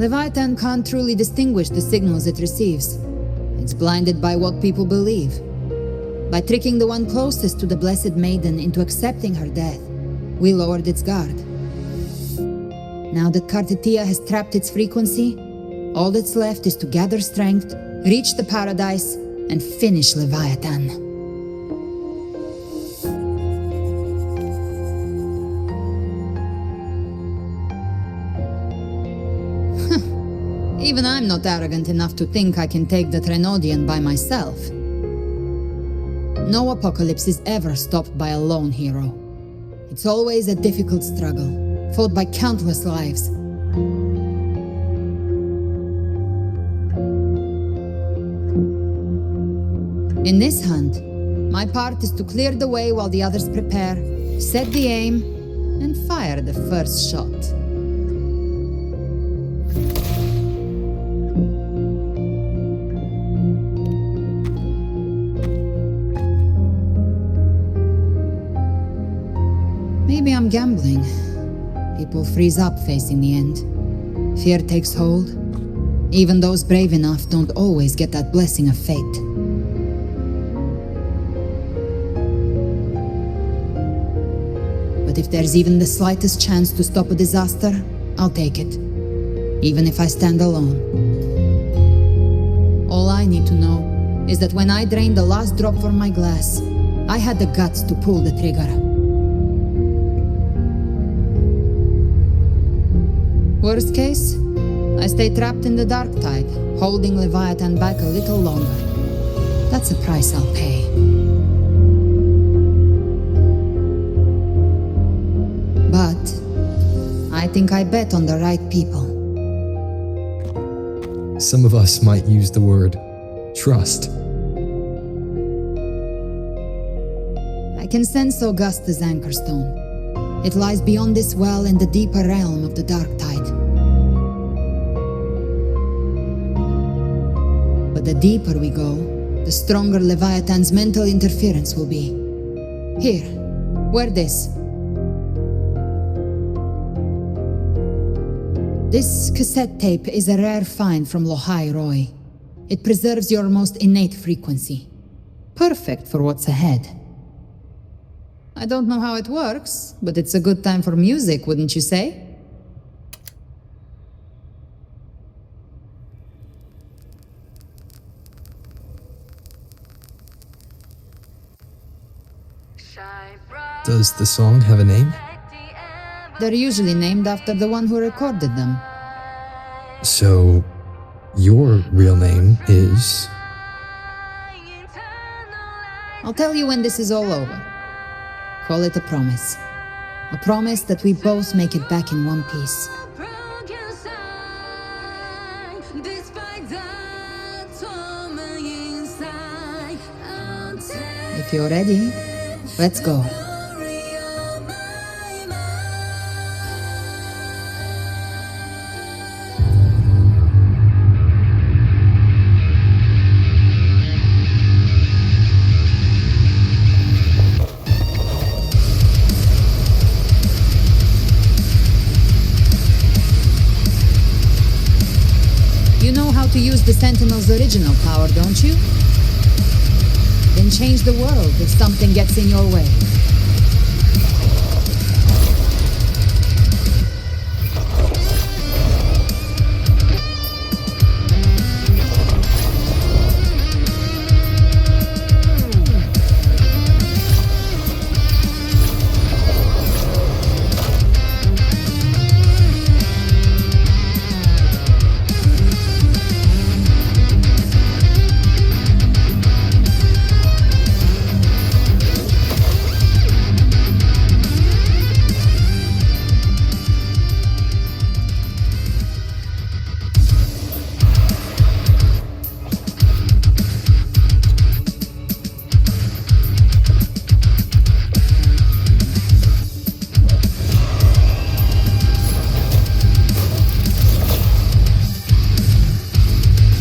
Leviathan can't truly distinguish the signals it receives. It's blinded by what people believe. By tricking the one closest to the Blessed Maiden into accepting her death, we lowered its guard. Now that Kartetia has trapped its frequency, all that's left is to gather strength, reach the paradise, and finish Leviathan. Even I'm not arrogant enough to think I can take the Trenodian by myself. No apocalypse is ever stopped by a lone hero. It's always a difficult struggle, fought by countless lives. In this hunt, my part is to clear the way while the others prepare, set the aim, and fire the first shot. Maybe I'm gambling. People freeze up facing the end. Fear takes hold. Even those brave enough don't always get that blessing of fate. But if there's even the slightest chance to stop a disaster, I'll take it. Even if I stand alone. All I need to know is that when I drained the last drop from my glass, I had the guts to pull the trigger. Worst case, I stay trapped in the dark tide, holding Leviathan back a little longer. That's a price I'll pay. But I think I bet on the right people. Some of us might use the word trust. I can sense Augusta's anchorstone. It lies beyond this well in the deeper realm of the dark tide. But the deeper we go, the stronger Leviathan's mental interference will be. Here, wear this. This cassette tape is a rare find from Lohai Roy. It preserves your most innate frequency. Perfect for what's ahead. I don't know how it works, but it's a good time for music, wouldn't you say? Does the song have a name? They're usually named after the one who recorded them. So, your real name is... I'll tell you when this is all over. Call it a promise. A promise that we both make it back in one piece. If you're ready, let's go. You know how to use the Sentinel's original power, don't you? Then change the world if something gets in your way.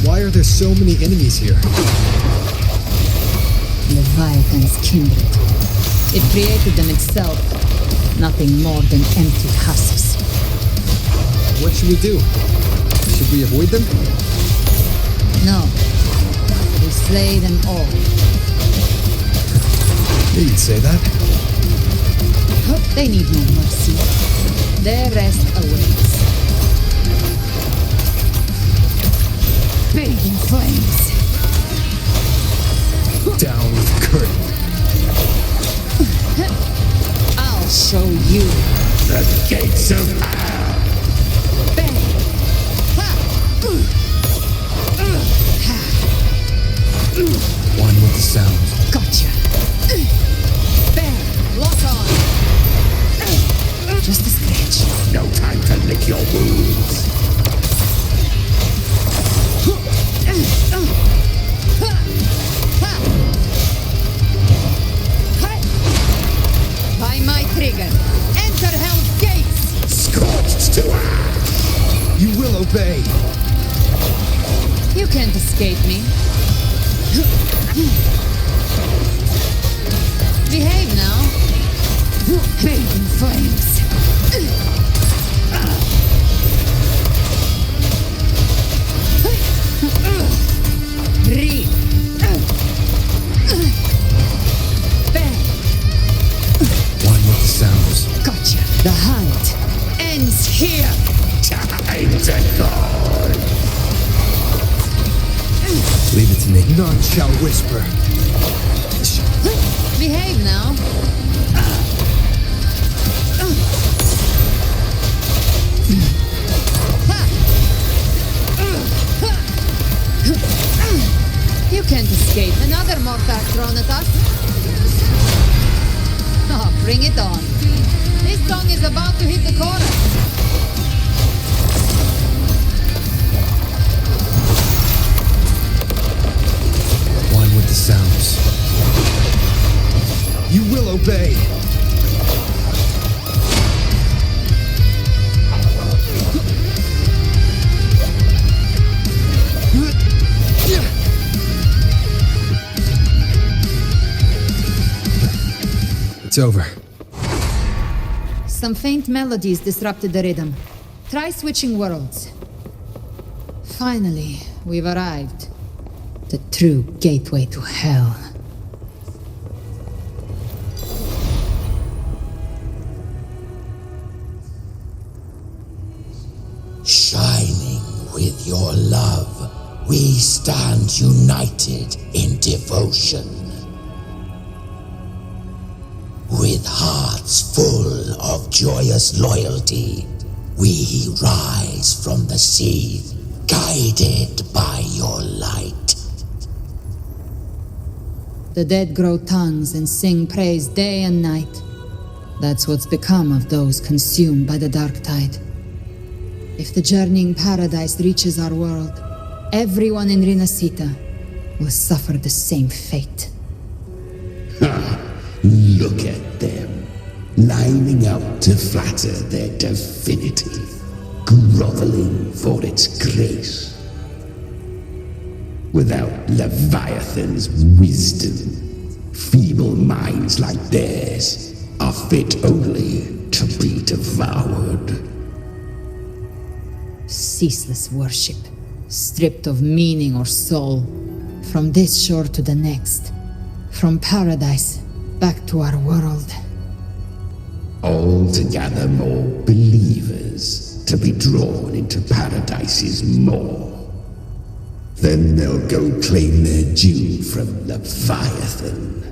Why are there so many enemies here? Leviathan's kindred. It created them itself. Nothing more than empty husks. What should we do? Should we avoid them? No. We slay them all. You'd say that. They need no mercy. Their rest awaits. Bathe in flames. Down with the curtain. I'll show you. The gates of hell! Bang! Ha! One with the sound. Gotcha. Bang! Lock on. Just a scratch. No time to lick your wounds. By my trigger, enter Hell's gates! Scorched to ash! You will obey. You can't escape me. Behave now. Bathe in flames. Breathe. Bang. One with the sounds. Gotcha. The hunt ends here. Time to go! Leave it to me. None shall whisper. Behave now. You can't escape another Mortarch thrown at us. Oh, bring it on. This song is about to hit the chorus. One with the sounds. You will obey. It's over. Some faint melodies disrupted the rhythm. Try switching worlds. Finally, we've arrived. The true gateway to hell. Shining with your love, we stand united in devotion. With hearts full of joyous loyalty, we rise from the sea, guided by your light. The dead grow tongues and sing praise day and night. That's what's become of those consumed by the dark tide. If the journeying paradise reaches our world, everyone in Rinascita will suffer the same fate. Look at them, lining up to flatter their divinity, groveling for its grace. Without Leviathan's wisdom, feeble minds like theirs are fit only to be devoured. Ceaseless worship, stripped of meaning or soul, from this shore to the next, from paradise back to our world. All to gather more believers to be drawn into Paradise's maw. Then they'll go claim their due from Leviathan.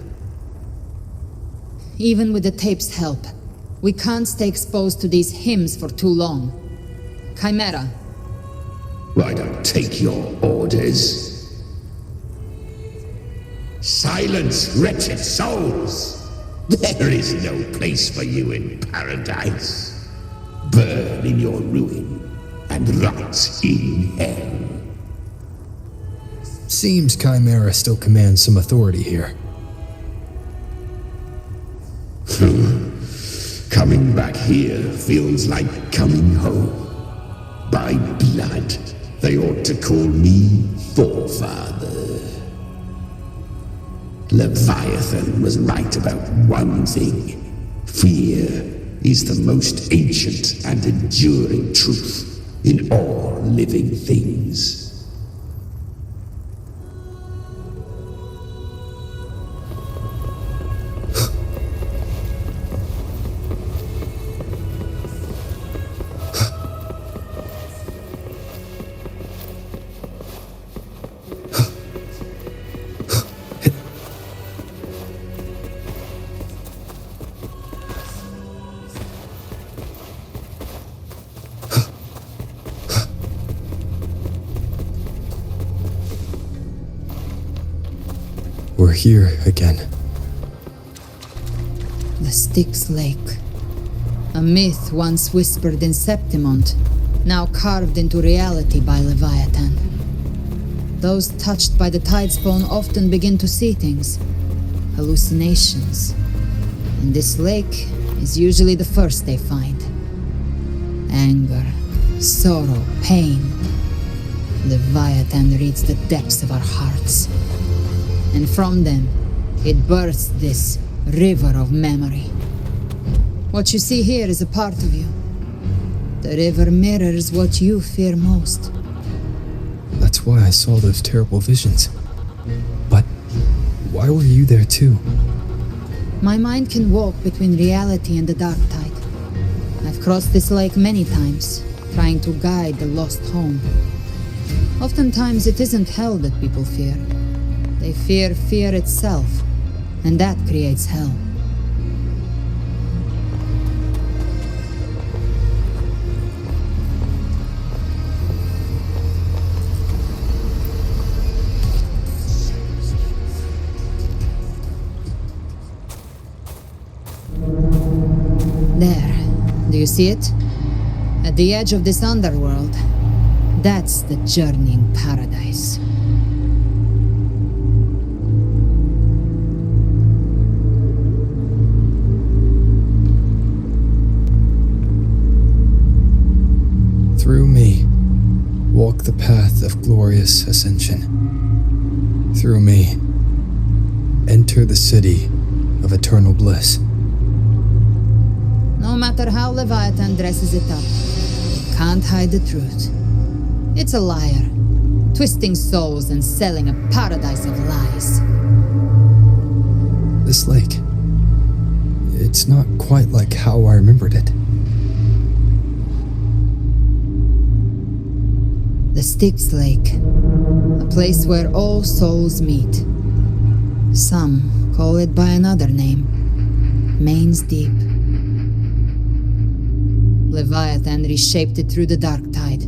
Even with the tape's help, we can't stay exposed to these hymns for too long. Chimera. Why don't take your orders? Silence, wretched souls! There is no place for you in paradise. Burn in your ruin and rot in hell. Seems Chimera still commands some authority here. Coming back here feels like coming home. By blood, they ought to call me Forefather. Leviathan was right about one thing. Fear is the most ancient and enduring truth in all living things. We're here again. The Styx Lake. A myth once whispered in Septimont, now carved into reality by Leviathan. Those touched by the tidespawn often begin to see things, hallucinations. And this lake is usually the first they find. Anger, sorrow, pain. Leviathan reads the depths of our hearts. And from them, it births this river of memory. What you see here is a part of you. The river mirrors what you fear most. That's why I saw those terrible visions. But why were you there too? My mind can walk between reality and the dark tide. I've crossed this lake many times, trying to guide the lost home. Oftentimes it isn't hell that people fear. They fear fear itself, and that creates hell. There, do you see it? At the edge of this underworld, that's the journeying paradise. Through me, walk the path of glorious ascension. Through me, enter the city of eternal bliss. No matter how Leviathan dresses it up, it can't hide the truth. It's a liar, twisting souls and selling a paradise of lies. This lake, it's not quite like how I remembered it. The Styx Lake, a place where all souls meet. Some call it by another name, Main's Deep. Leviathan reshaped it through the dark tide,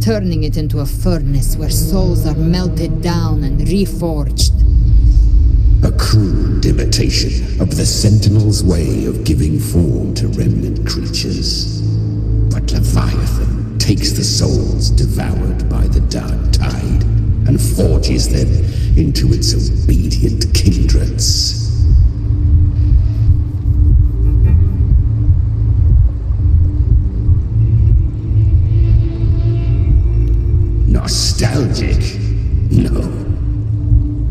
turning it into a furnace where souls are melted down and reforged. A crude imitation of the Sentinel's way of giving form to remnant creatures. But Leviathan takes the souls devoured by the dark tide and forges them into its obedient kindreds. Nostalgic? No.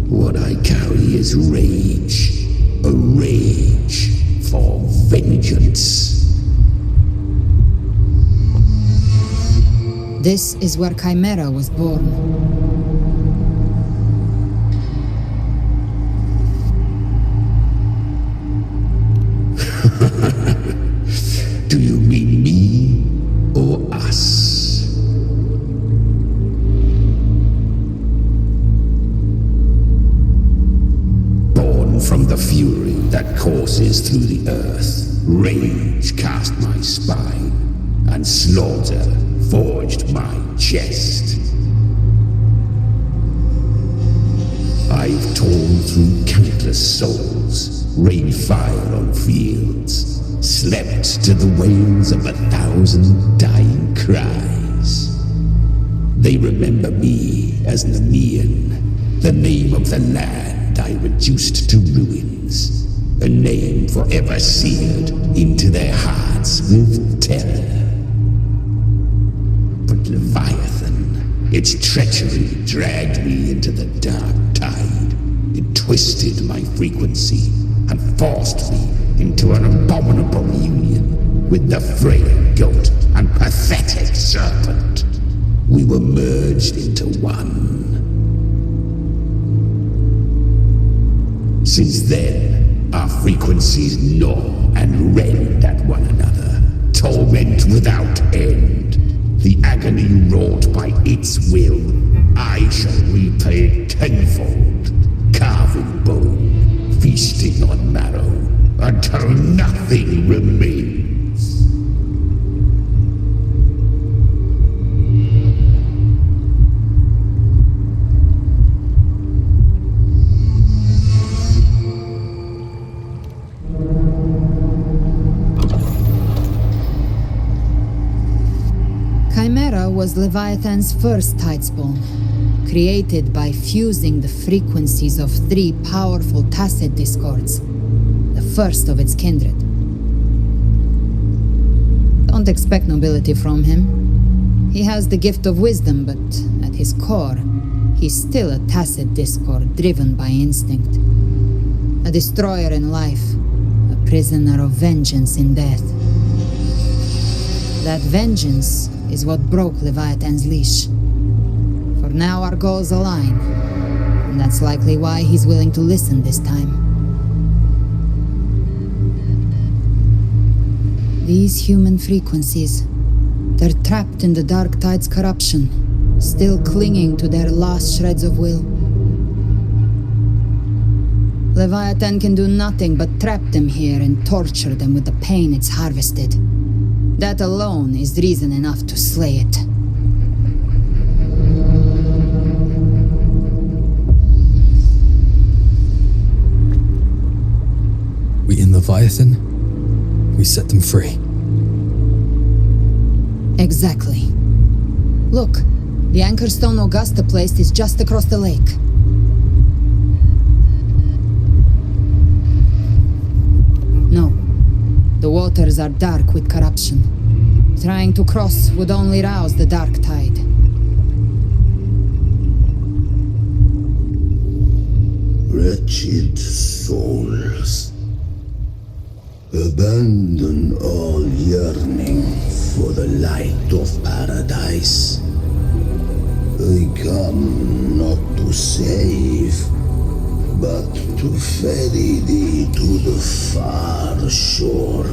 What I carry is rage. A rage for vengeance. This is where Chimera was born. Do you mean me or us? Born from the fury that courses through the earth, rage cast my spine, and slaughter forged my chest. I've torn through countless souls, rained fire on fields, slept to the wails of 1,000 dying cries. They remember me as Nemean, the name of the land I reduced to ruins, a name forever seared into their hearts with terror. But Leviathan, its treachery dragged me into the dark tide. It twisted my frequency and forced me into an abominable union with the frail goat and pathetic serpent. we were merged into one. Since then, our frequencies gnaw and rend at one another, torment without end. The agony wrought by its will, I shall repay tenfold, carving bone, feasting on marrow, until nothing remains. Chimera was Leviathan's first tidespawn, created by fusing the frequencies of 3 powerful tacit discords, the first of its kindred. Don't expect nobility from him. He has the gift of wisdom, but at his core, he's still a tacit discord driven by instinct. A destroyer in life, a prisoner of vengeance in death. That vengeance is what broke Leviathan's leash. For now our goals align, and that's likely why he's willing to listen this time. These human frequencies, they're trapped in the Dark Tide's corruption, still clinging to their last shreds of will. Leviathan can do nothing but trap them here and torture them with the pain it's harvested. That alone is reason enough to slay it. We in Leviathan? We set them free. Exactly. Look, the anchor stone Augusta placed is just across the lake. No. The waters are dark with corruption. Trying to cross would only rouse the Dark Tide. Wretched souls, abandon all yearning for the light of paradise. I come not to save, but to ferry thee to the far shore,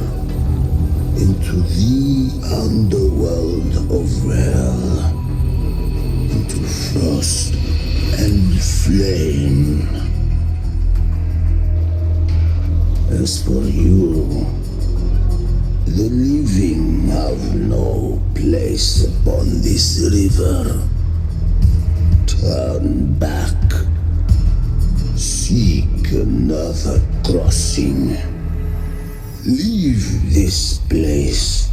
into the underworld of hell, into frost and flame. As for you, the living have no place upon this river. Turn back. Seek another crossing. Leave this place,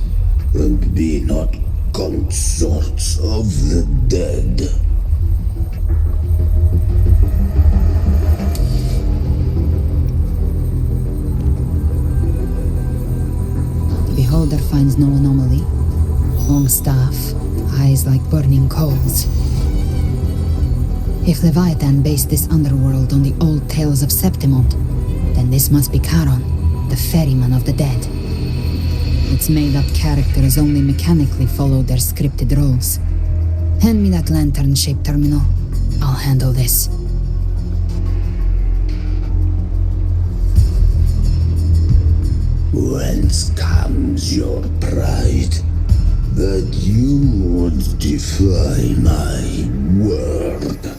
and be not consorts of the dead. The beholder finds no anomaly. Long staff, eyes like burning coals. If Leviathan based this underworld on the old tales of Septimont, then this must be Charon, the ferryman of the dead. Its made-up characters only mechanically follow their scripted roles. Hand me that lantern-shaped terminal. I'll handle this. Whence comes your pride that you would defy my word?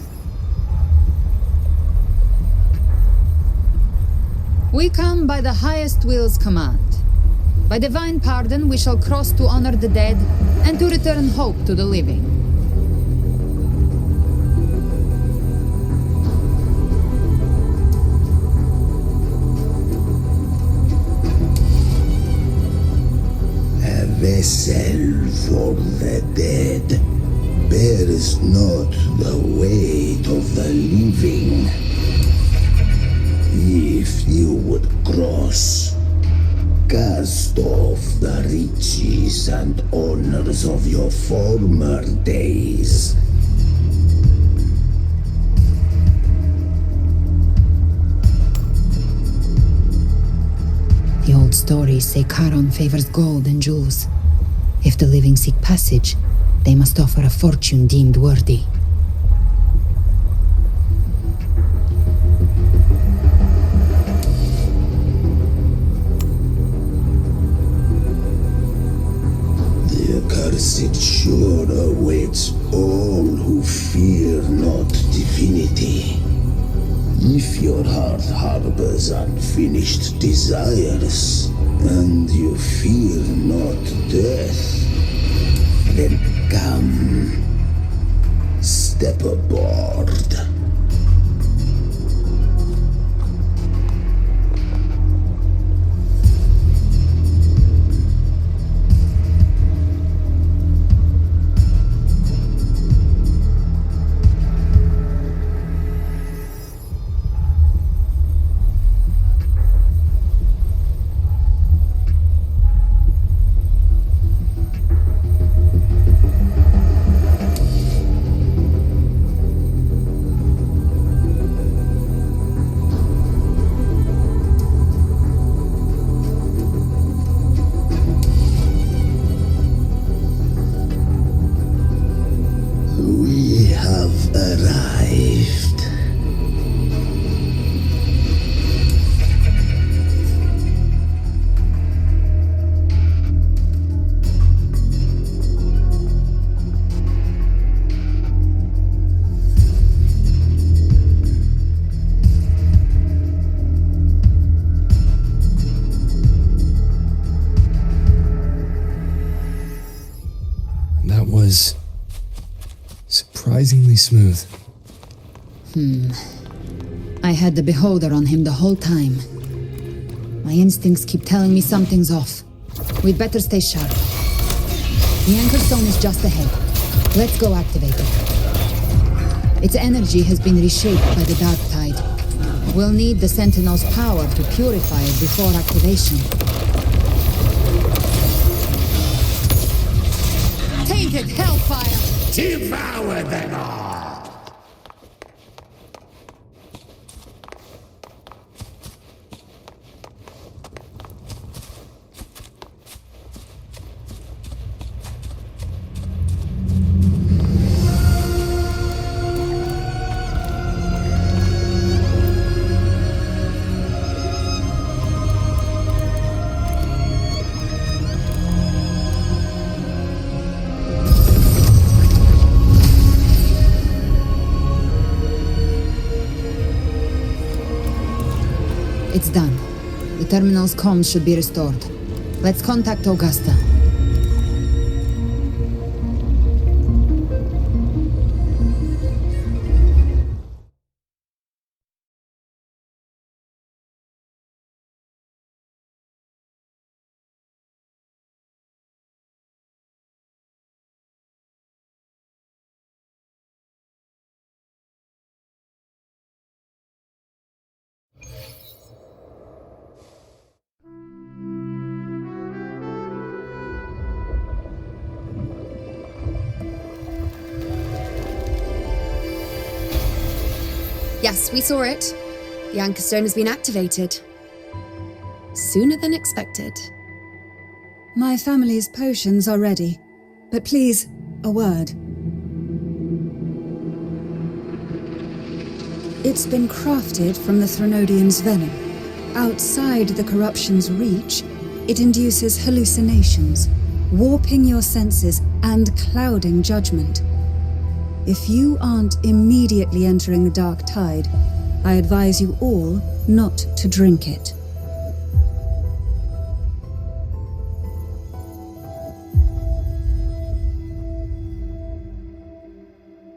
We come by the highest will's command. By divine pardon, we shall cross to honor the dead and to return hope to the living. A vessel for the dead bears not the weight of the living. If you would cross, cast off the riches and honors of your former days. The old stories say Charon favors gold and jewels. If the living seek passage, They must offer a fortune deemed worthy. The accursed sure awaits all who fear not divinity. If your heart harbors unfinished desires, and you fear not death, then come, step aboard. We have arrived. That was surprisingly smooth. I had the beholder on him the whole time. My instincts keep telling me something's off. We'd better stay sharp. The anchor stone is just ahead. Let's go activate it. Its energy has been reshaped by the dark tide. We'll need the Sentinel's power to purify it before activation. Tainted hellfire! Devour them all! It's done. The terminal's comms should be restored. Let's contact Augusta. Yes, we saw it. The anchor stone has been activated. Sooner than expected. My family's potions are ready, but please, a word. It's been crafted from the Threnodian's venom. Outside the corruption's reach, it induces hallucinations, warping your senses and clouding judgment. If you aren't immediately entering the dark tide, I advise you all not to drink it.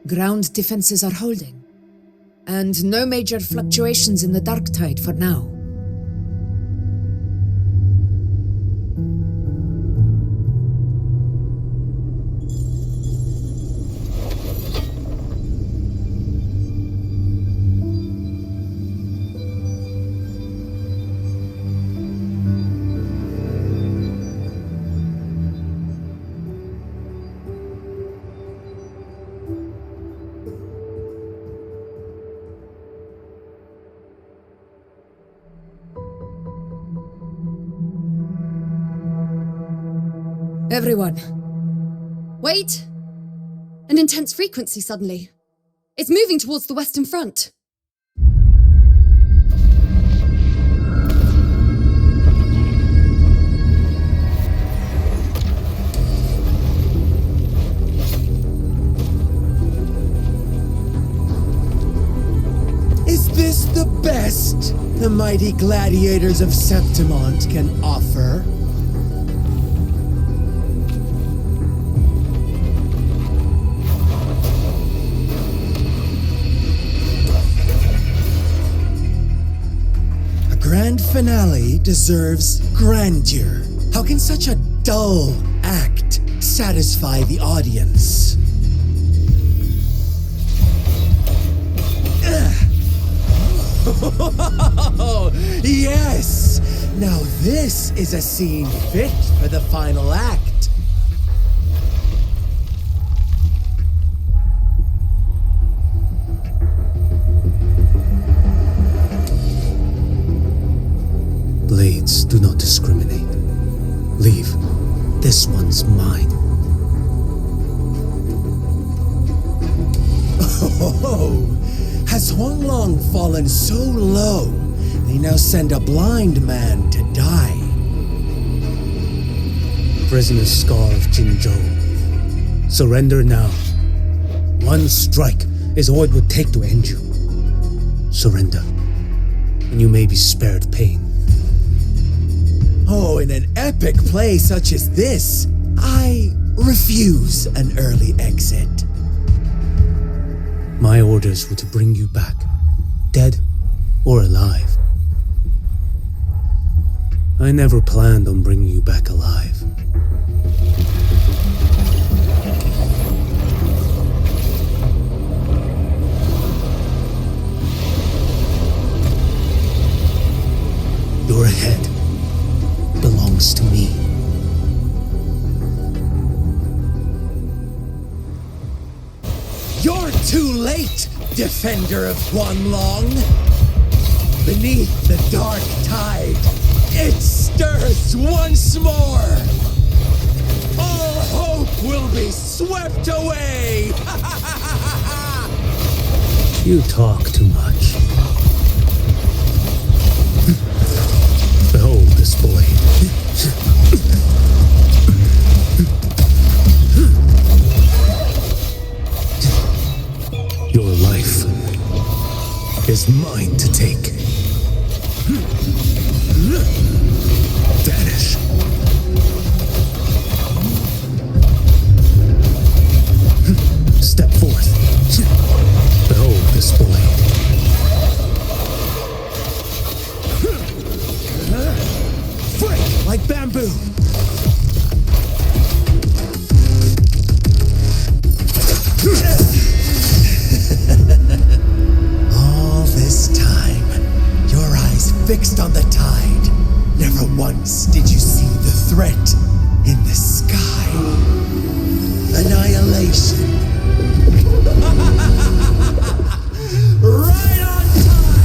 Ground defenses are holding, and no major fluctuations in the dark tide for now. Everyone, Wait! An intense frequency suddenly. It's moving towards the Western Front. Is this the best the mighty gladiators of Septimont can offer? A grand finale deserves grandeur. How can such a dull act satisfy the audience? Yes! Now this is a scene fit for the final act. Blades do not discriminate. Leave. This one's mine. Oh, has Huanglong fallen so low, they now send a blind man to die? Prisoner's Scar of Jinzhou. Surrender now. One strike is all it would take to end you. Surrender, and you may be spared pain. Oh, in an epic play such as this, I refuse an early exit. My orders were to bring you back, dead or alive. I never planned on bringing you back alive. Your head belongs to me. You're too late, defender of Huanglong. Beneath the dark tide, it stirs once more. All hope will be swept away. You talk too much. Behold this boy. Your life is mine to take. Vanish. Step forth. Behold this boy. Break like bamboo. All this time, your eyes fixed on the tide. Never once did you see the threat in the sky. Annihilation. Right on time!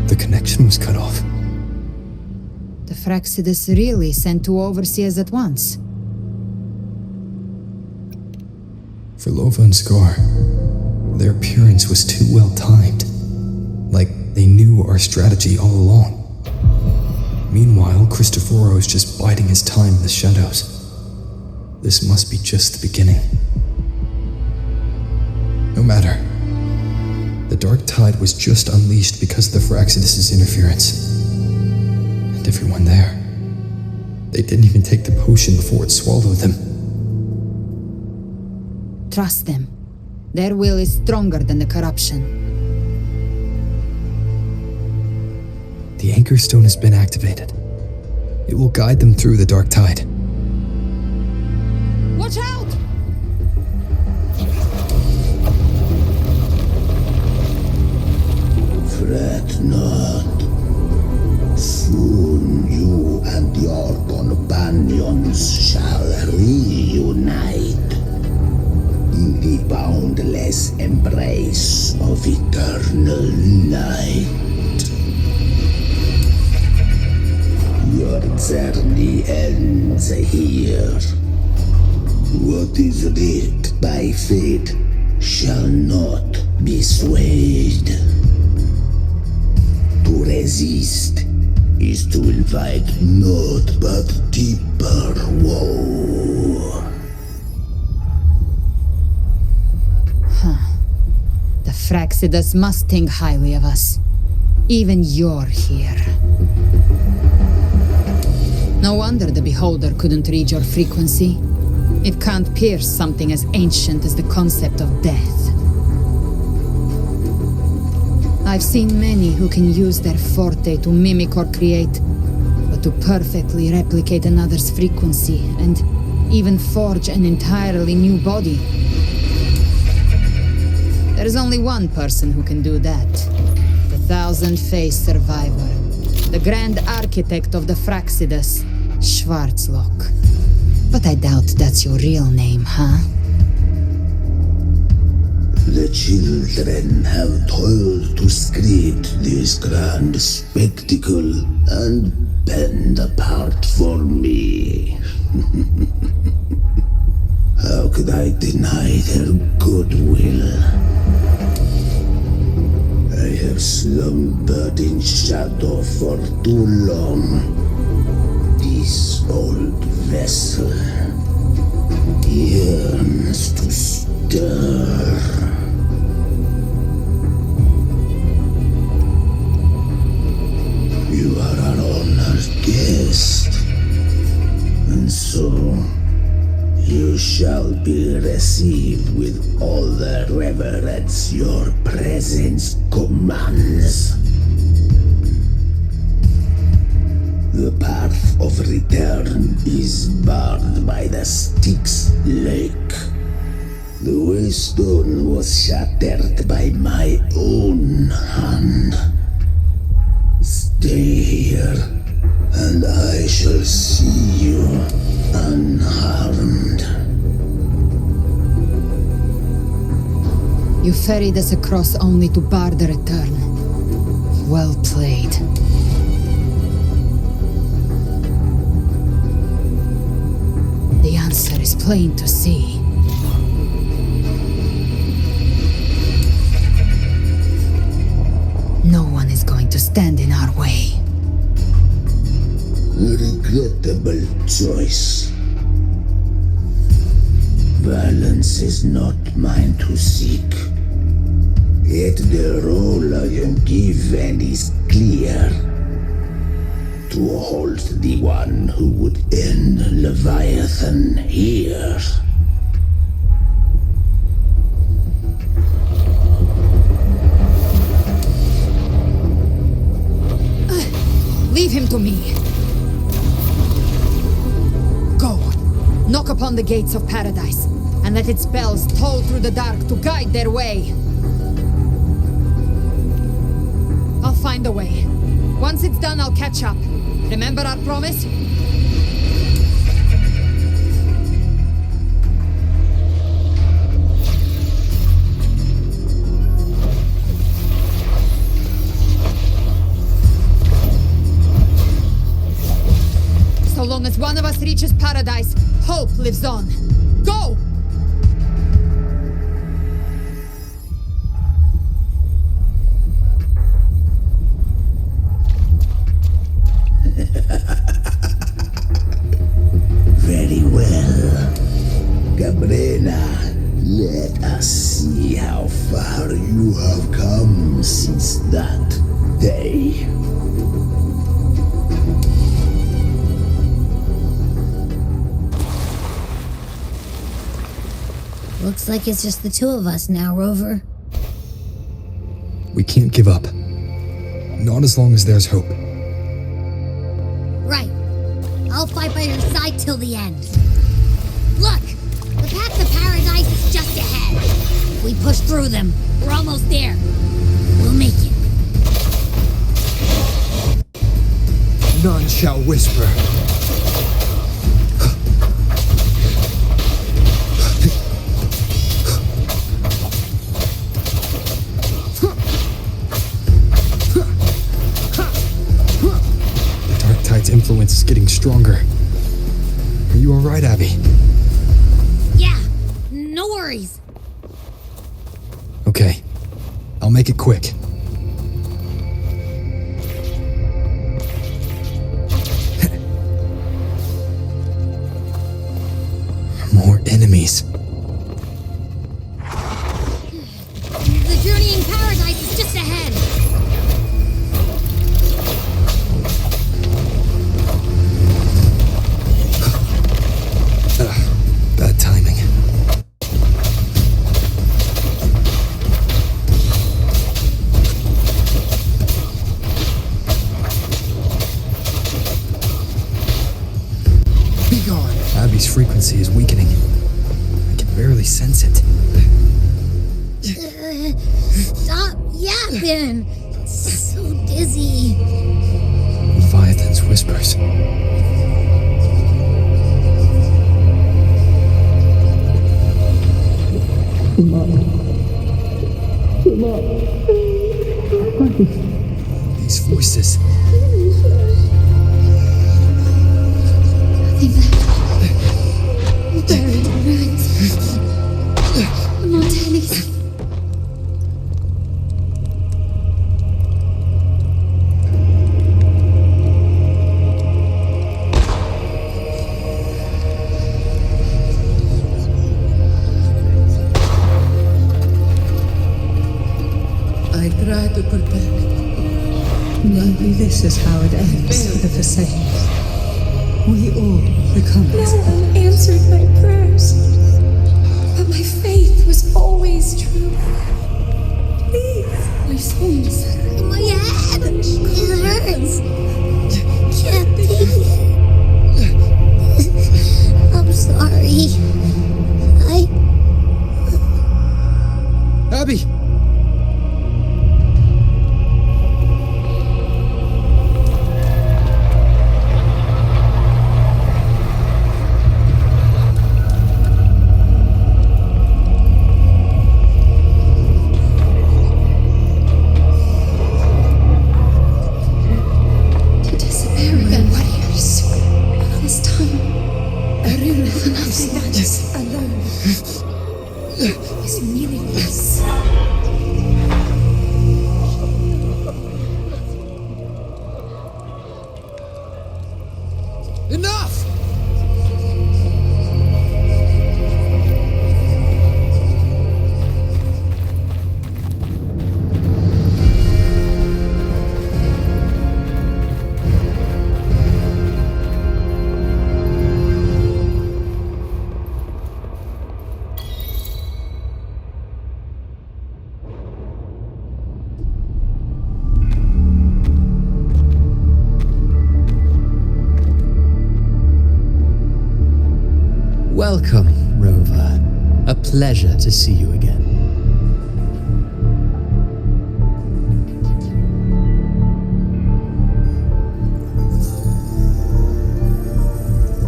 The connection was cut off. The Fraxidus really sent two overseers at once. For Lova and Scar, their appearance was too well timed. Like they knew our strategy all along. Meanwhile, Cristoforo's just biding his time in the shadows. This must be just the beginning. No matter. The dark tide was just unleashed because of the Fraxidus' interference. And everyone there, they didn't even take the potion before it swallowed them. trust them. Their will is stronger than the corruption. The Anchor Stone has been activated. It will guide them through the Dark Tide. Watch out! Fret not. Soon you and your companions shall reunite in the boundless embrace of eternal night. Your journey ends here. What is writ by fate shall not be swayed. To resist is to invite naught but deeper woe. The Fraxidus must think highly of us. Even you're here. No wonder the Beholder couldn't read your frequency. It can't pierce something as ancient as the concept of death. I've seen many who can use their forte to mimic or create, but to perfectly replicate another's frequency and even forge an entirely new body. There's only one person who can do that. The thousand-faced survivor. The grand architect of the Fraxidus, Schwarzlock. But I doubt that's your real name, huh? The children have toiled to create this grand spectacle and bend apart for me. How could I deny their goodwill? I have slumbered in shadow for too long. This old vessel yearns to stir. You are our honored guest, and so you shall be received with all the reverence your presence commands. The path of return is barred by the Styx Lake. The waystone was shattered by my own hand. Stay here, and I shall see you unharmed. You ferried us across only to bar the return. Well played. The answer is plain to see. No one is going to stand in our way. A regrettable choice. Violence is not mine to seek. Yet the role I am given is clear. To hold the one who would end Leviathan here. Leave him to me. Go. Knock upon the gates of paradise, and let its bells toll through the dark to guide their way. I'll find a way. Once it's done, I'll catch up. Remember our promise? So long as one of us reaches paradise, hope lives on. Go! Very well. Cabrera, let us see how far you have come since that day. Well, Looks like it's just the two of us now, Rover. We can't give up. Not as long as there's hope. Right. I'll fight by your side till the end. Look! The path to paradise is just ahead. If we push through them, we're almost there. We'll make it. None shall whisper. The Dark Tide's influence is getting stronger. Are you alright, Abby? Yeah, no worries. Okay. I'll make it quick. More enemies. The journey in paradise is just ahead. Bad timing. Be gone. Abby's frequency is weakening. I can barely sense it. Stop yapping. It's so dizzy. Leviathan's whispers. These voices. Nothing left. Buried in ruins. Montanis. I try to protect. Maybe this is how it ends for the Forsaken. We all become No as one answered my prayers. But my faith was always true. Please, my souls. My head! It hurts. Can't take it. I'm sorry. Abby! To disappear again. Warriors. This time, just alone. is meaningless. Enough! Welcome, Rover. A pleasure to see you again.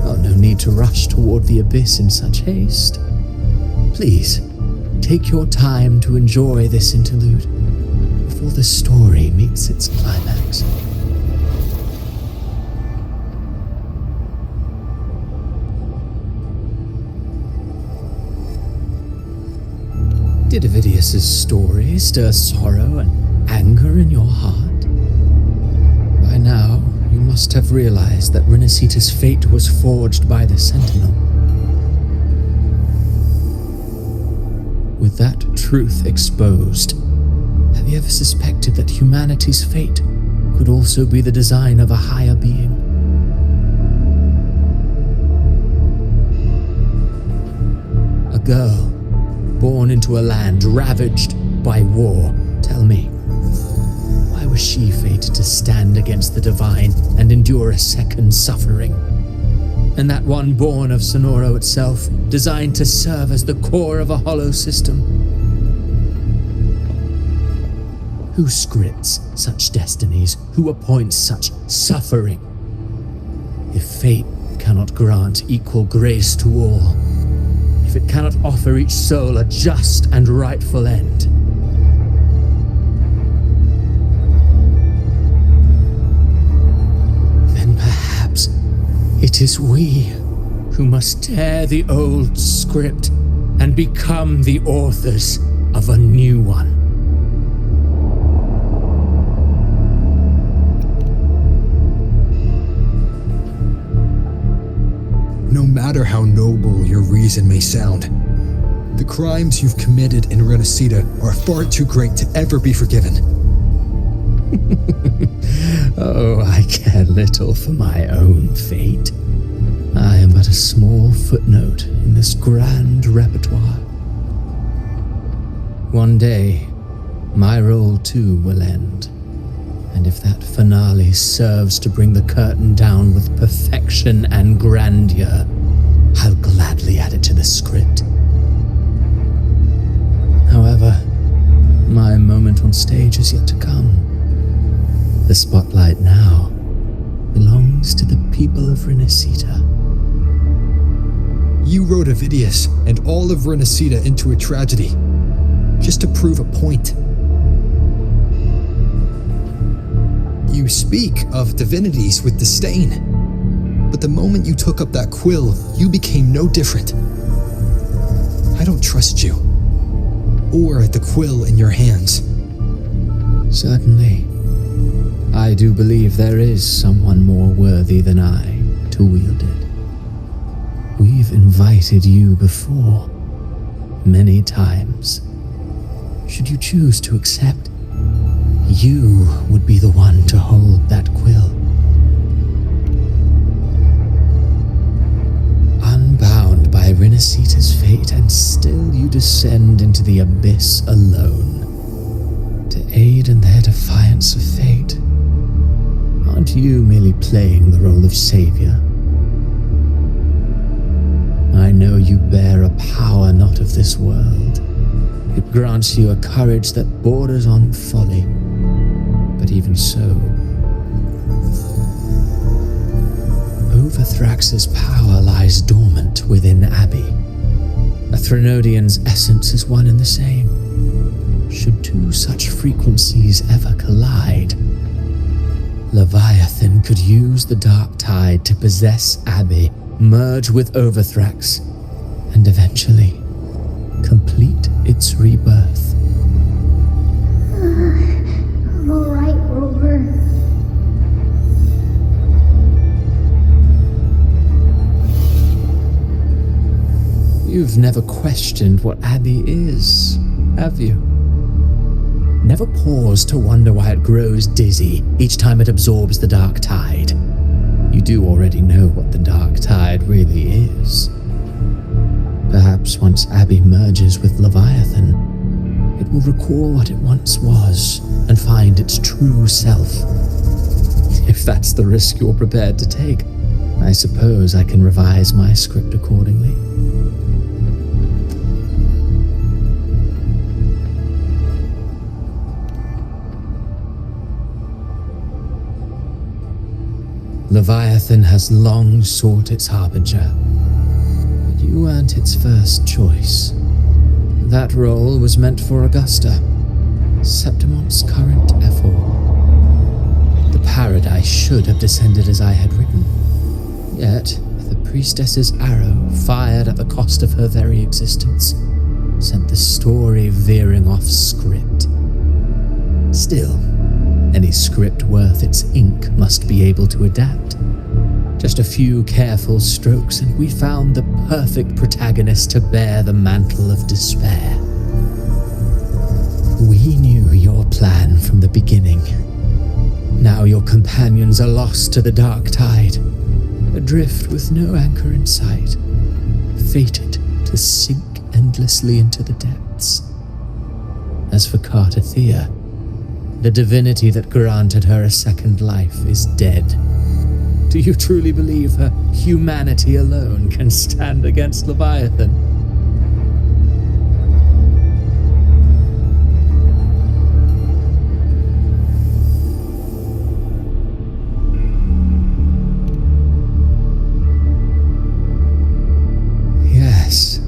Oh, no need to rush toward the abyss in such haste. Please, take your time to enjoy this interlude before the story meets its climax. Did Avidius's story stir sorrow and anger in your heart? By now, you must have realized that Rinascita's fate was forged by the Sentinel. With that truth exposed, have you ever suspected that humanity's fate could also be the design of a higher being? A girl into a land ravaged by war. Tell me, why was she fated to stand against the divine and endure a second suffering? And that one born of Sonoro itself, designed to serve as the core of a hollow system? Who scripts such destinies? Who appoints such suffering? If fate cannot grant equal grace to all, if it cannot offer each soul a just and rightful end, then perhaps it is we who must tear the old script and become the authors of a new one. No matter how noble your reason may sound, the crimes you've committed in Rinascita are far too great to ever be forgiven. Oh, I care little for my own fate. I am but a small footnote in this grand repertoire. One day, my role too will end. And if that finale serves to bring the curtain down with perfection and grandeur, I'll gladly add it to the script. However, my moment on stage is yet to come. The spotlight now belongs to the people of Rinascita. You wrote Avidius and all of Rinascita into a tragedy, just to prove a point. You speak of divinities with disdain, but the moment you took up that quill, you became no different. I don't trust you, or the quill in your hands. Certainly. I do believe there is someone more worthy than I to wield it. We've invited you before, many times. Should you choose to accept, you would be the one to hold that quill. Unbound by Rinascita's fate, and still you descend into the abyss alone, to aid in their defiance of fate. Aren't you merely playing the role of savior? I know you bear a power not of this world. It grants you a courage that borders on folly. But even so, Overthrax's power lies dormant within Abbey. A Threnodian's essence is one and the same. Should two such frequencies ever collide, Leviathan could use the dark tide to possess Abbey, merge with Overthrax, and eventually complete its rebirth. I'm alright, Rover. You've never questioned what Abbey is, have you? Never paused to wonder why it grows dizzy each time it absorbs the dark tide. You do already know what the dark tide really is. Perhaps once Abbey merges with Leviathan, it will recall what it once was and find its true self. If that's the risk you're prepared to take, I suppose I can revise my script accordingly. Leviathan has long sought its harbinger, but you weren't its first choice. That role was meant for Augusta, Septimont's current ephor. The paradise should have descended as I had written, yet the priestess's arrow, fired at the cost of her very existence, sent the story veering off script. Still, any script worth its ink must be able to adapt. Just a few careful strokes and we found the perfect protagonist to bear the mantle of despair. We knew your plan from the beginning. Now your companions are lost to the dark tide, adrift with no anchor in sight, fated to sink endlessly into the depths. depths. As for Cartathea, the divinity that granted her a second life is dead. Do you truly believe her humanity alone can stand against Leviathan? Yes,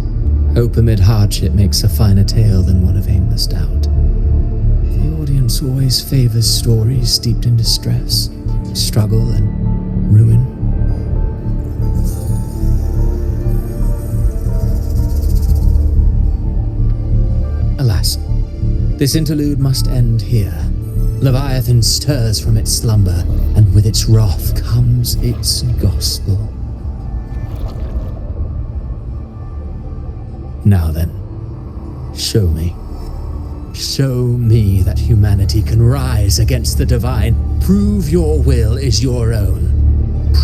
hope amid hardship makes a finer tale than one of aimless doubt. The audience always favors stories steeped in distress, struggle, and ruin. Alas, this interlude must end here. Leviathan stirs from its slumber, and with its wrath comes its gospel. Now then, show me. Show me that humanity can rise against the divine. Prove your will is your own.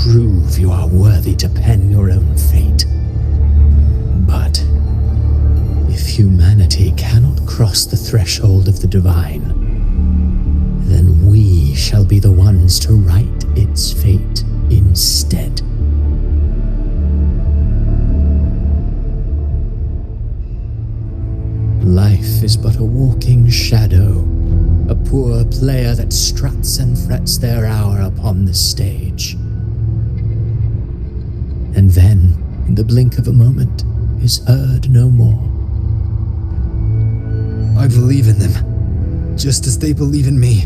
Prove you are worthy to pen your own fate. But if humanity cannot cross the threshold of the divine, then we shall be the ones to write its fate instead. Life is but a walking shadow, a poor player that struts and frets their hour upon the stage. And then, in the blink of a moment, is heard no more. I believe in them, just as they believe in me.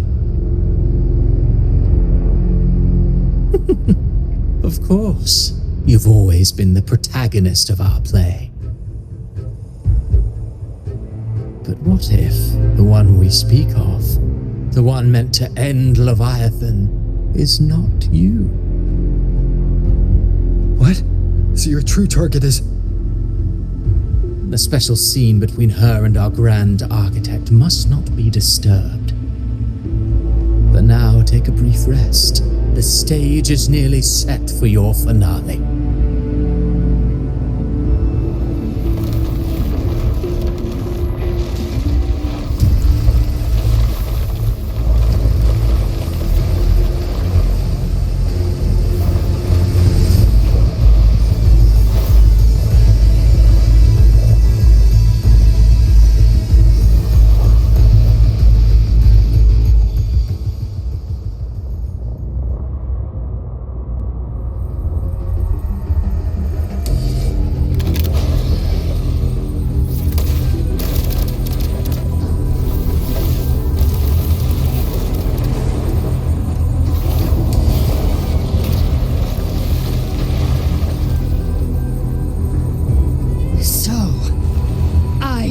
Of course, you've always been the protagonist of our play. But what if the one we speak of, the one meant to end Leviathan, is not you? What? So your true target is... The special scene between her and our grand architect must not be disturbed. But now take a brief rest. The stage is nearly set for your finale.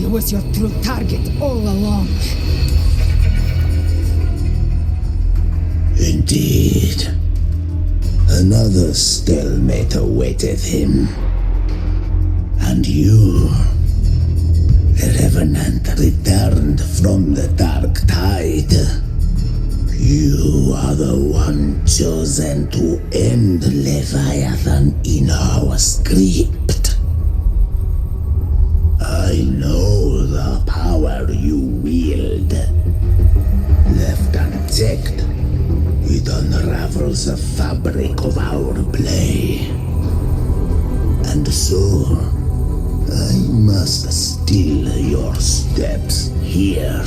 Was your true target all along. Indeed. Another stalemate awaited him. And you, the Revenant, returned from the dark tide. You are the one chosen to end Leviathan in our script. I know the power you wield. Left unchecked, it unravels the fabric of our play. And so, I must steal your steps here.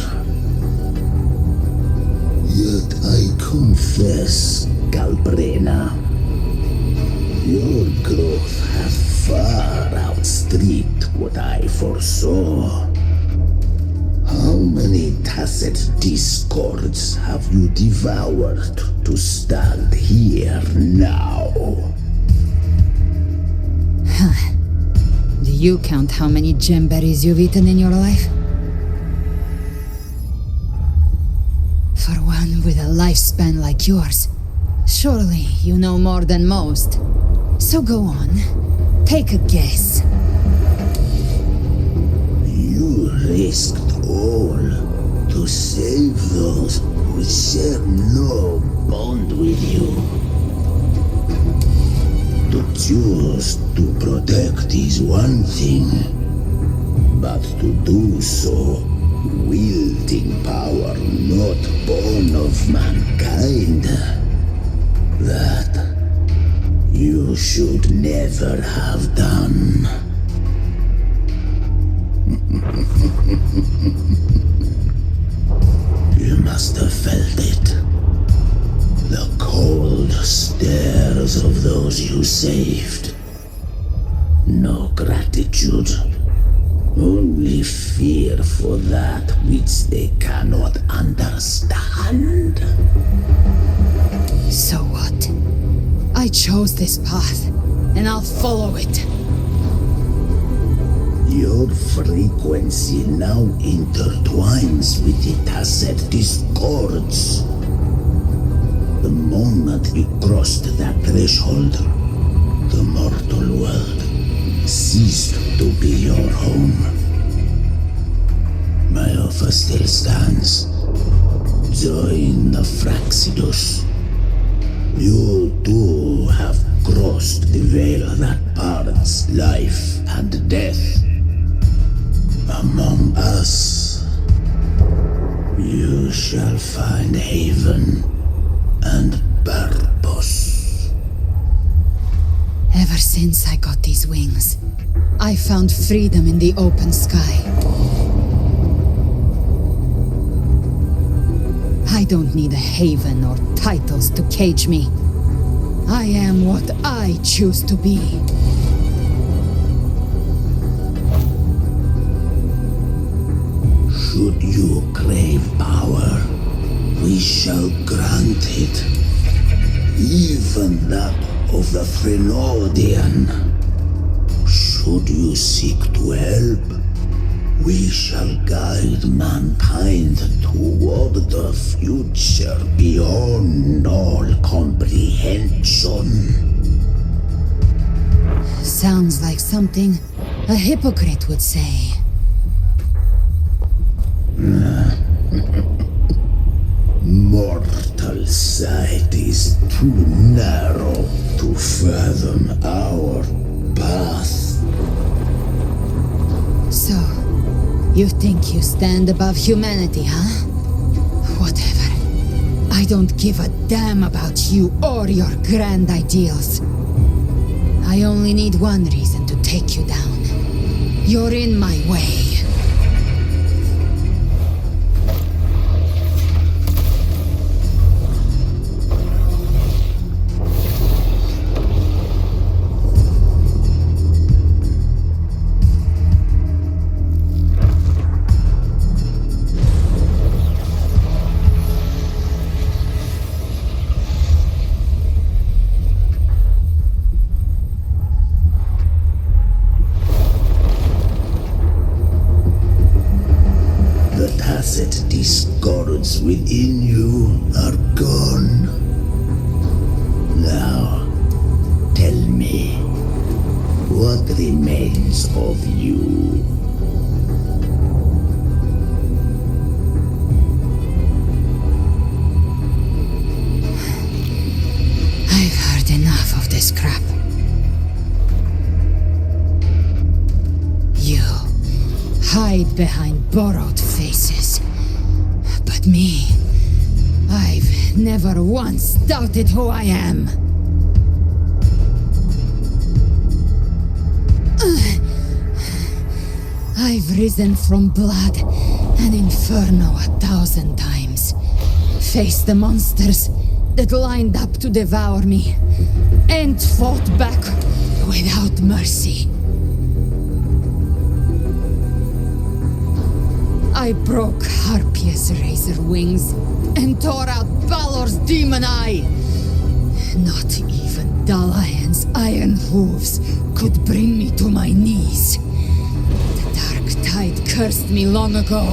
Yet I confess, Galbrena, your growth has far outstripped what I foresaw. How many tacit discords have you devoured to stand here now? Do you count how many gemberries you've eaten in your life? For one with a lifespan like yours, surely you know more than most. So go on, take a guess. You risked all to save those who share no bond with you. To choose to protect is one thing, but to do so, wielding power not born of mankind, that you should never have done. You must have felt it. The cold stares of those you saved. No gratitude. Only fear for that which they cannot understand. So what? I chose this path, and I'll follow it. Your frequency now intertwines with the Tacet discords. The moment you crossed that threshold, the mortal world ceased to be your home. My offer still stands. Join the Fraxidus. You too have crossed the veil that parts life and death. Among us, you shall find haven and purpose. Ever since I got these wings, I found freedom in the open sky. I don't need a haven or titles to cage me. I am what I choose to be. Should you crave power, we shall grant it. Even that of the Frenodian. Should you seek to help, we shall guide mankind toward the future beyond all comprehension. Sounds like something a hypocrite would say. Mortal sight is too narrow to fathom our path. So, you think you stand above humanity, huh? Whatever. I don't give a damn about you or your grand ideals. I only need one reason to take you down. You're in my way. Discords within you are gone. Now, tell me, what remains of you? I've heard enough of this crap. You hide behind borrowed faces. But me, I've never once doubted who I am. I've risen from blood and inferno 1,000 times. Faced the monsters that lined up to devour me, and fought back without mercy. I broke Harpia's razor wings and tore out Balor's demon eye. Not even Dalahan's iron hooves could bring me to my knees. The dark tide cursed me long ago.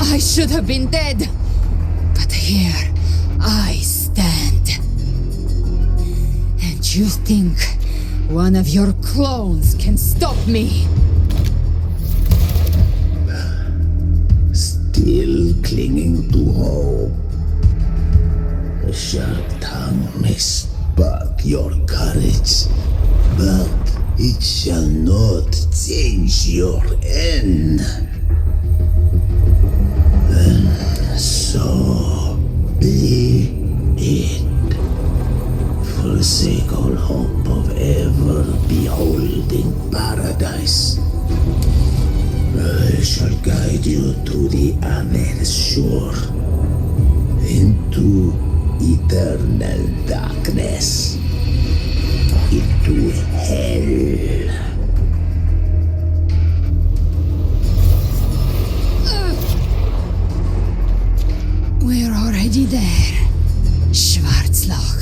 I should have been dead, but here I stand. And you think one of your clones can stop me? Still clinging to hope. The sharp tongue may spark your courage, but It shall not change your end. And so be it. Forsake all hope of ever beholding paradise. I shall guide you to the Amen shore, into eternal darkness, into hell. We're already there, Schwarzloch.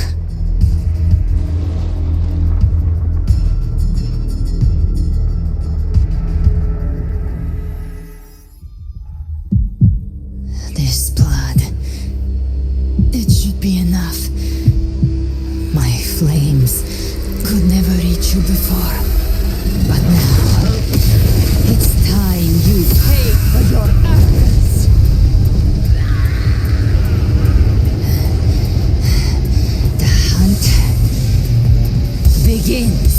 This blood. It should be enough. My flames could never reach you before. But now, it's time you pay for your actions. The hunt begins.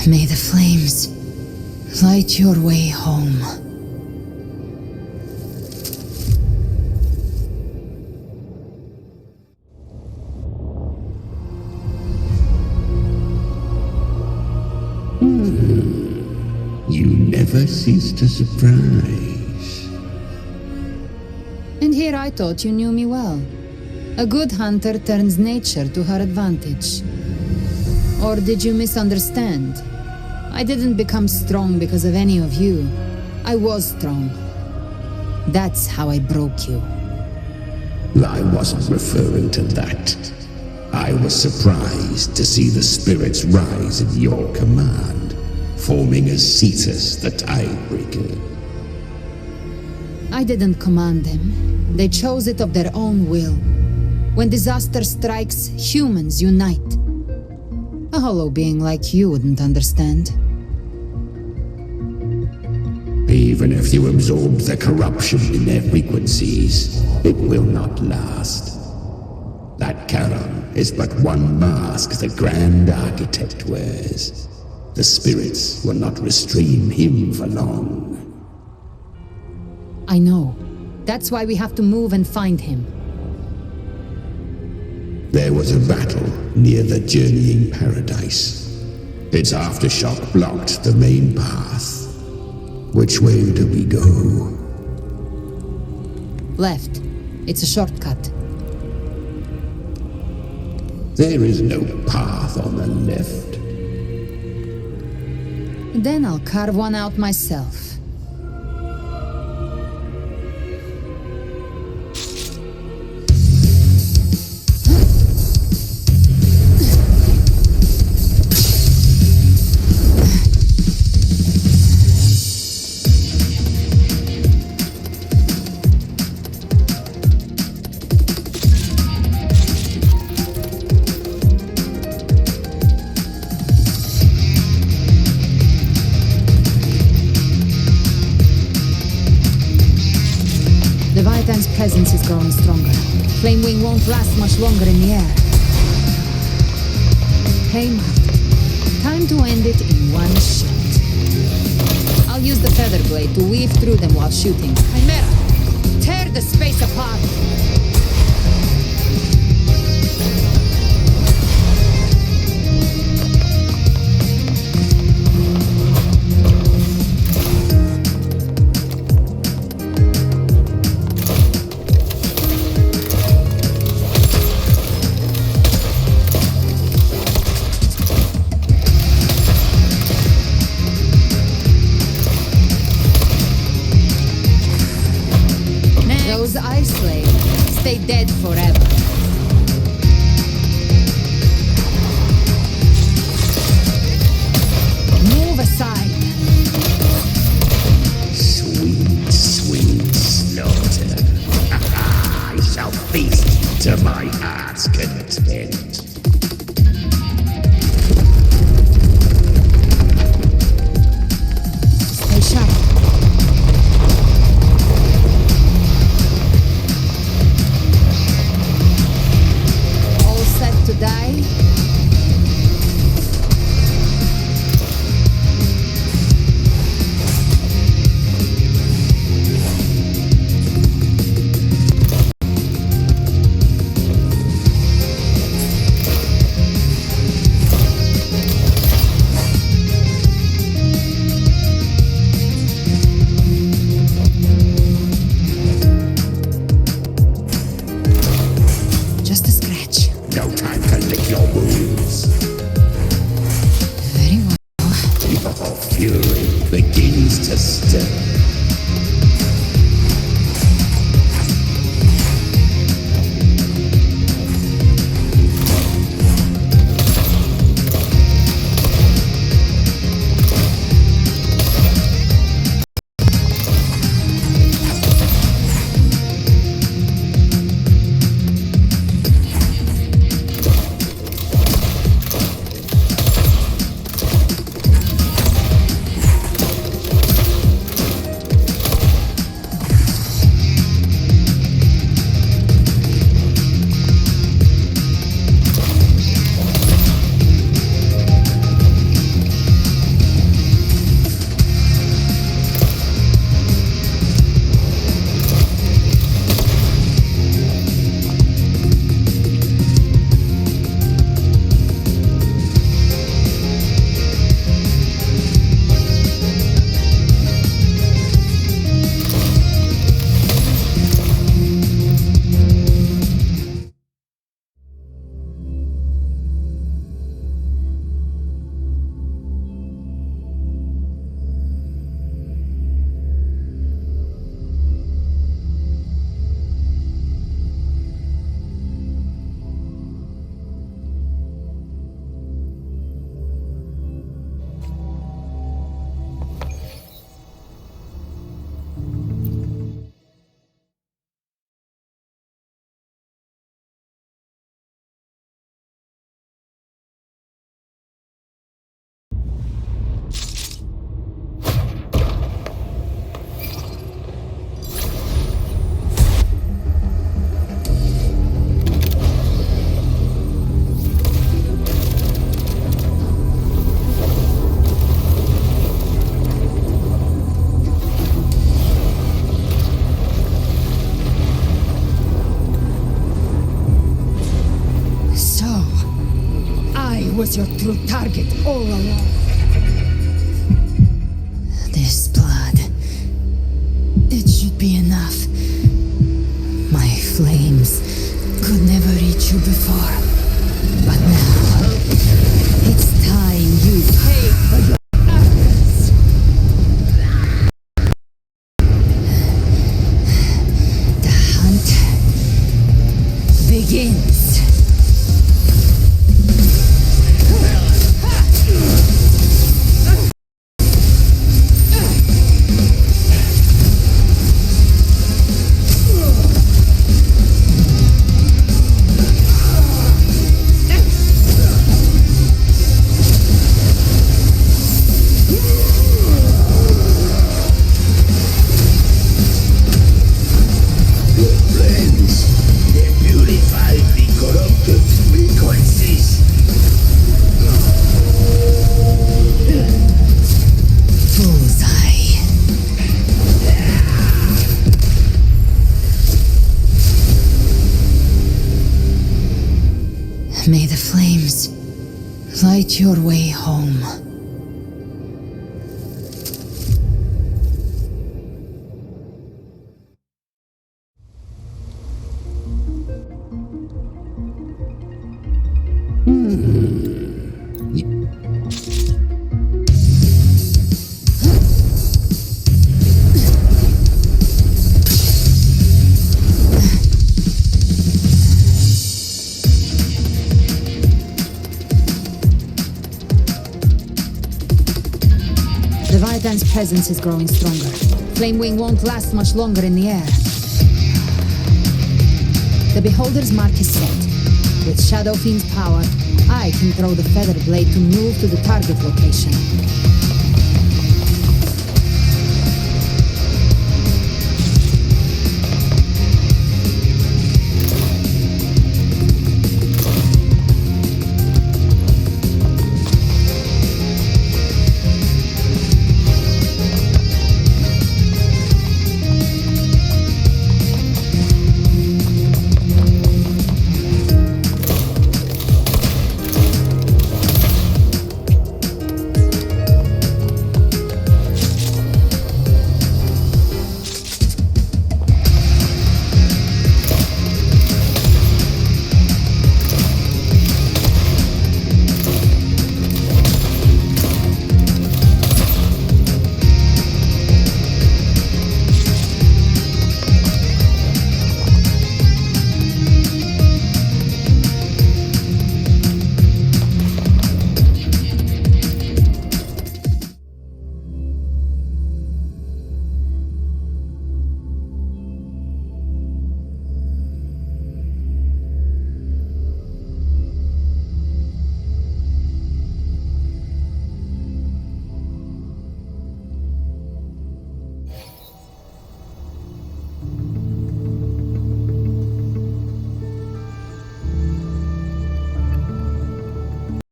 May the flames light your way home. You never cease to surprise. And here I thought you knew me well. A good hunter turns nature to her advantage. Or did you misunderstand? I didn't become strong because of any of you. I was strong. That's how I broke you. I wasn't referring to that. I was surprised to see the spirits rise at your command, forming as Cetus the Tidebreaker. I didn't command them. They chose it of their own will. When disaster strikes, humans unite. A hollow being like you wouldn't understand. Even if you absorb the corruption in their frequencies, it will not last. That Charon is but one mask the Grand Architect wears. The spirits will not restrain him for long. I know. That's why we have to move and find him. There was a battle near the Journeying Paradise. Its aftershock blocked the main path. Which way do we go? Left. It's a shortcut. There is no path on the left. Then I'll carve one out myself. Presence is growing stronger. Flamewing won't last much longer in the air. Hey, Mark. Time to end it in one shot. I'll use the feather blade to weave through them while shooting. Chimera! Tear the space apart! to stir. Was your true target all along. This blood, it should be enough. My flames could never reach you before, but now it's time you pay for your actions. The hunt begins. May the flames light your way home. Leviathan's presence is growing stronger. Flamewing won't last much longer in the air. The Beholder's mark is set. With Shadow Fiend's power, I can throw the feather blade to move to the target location.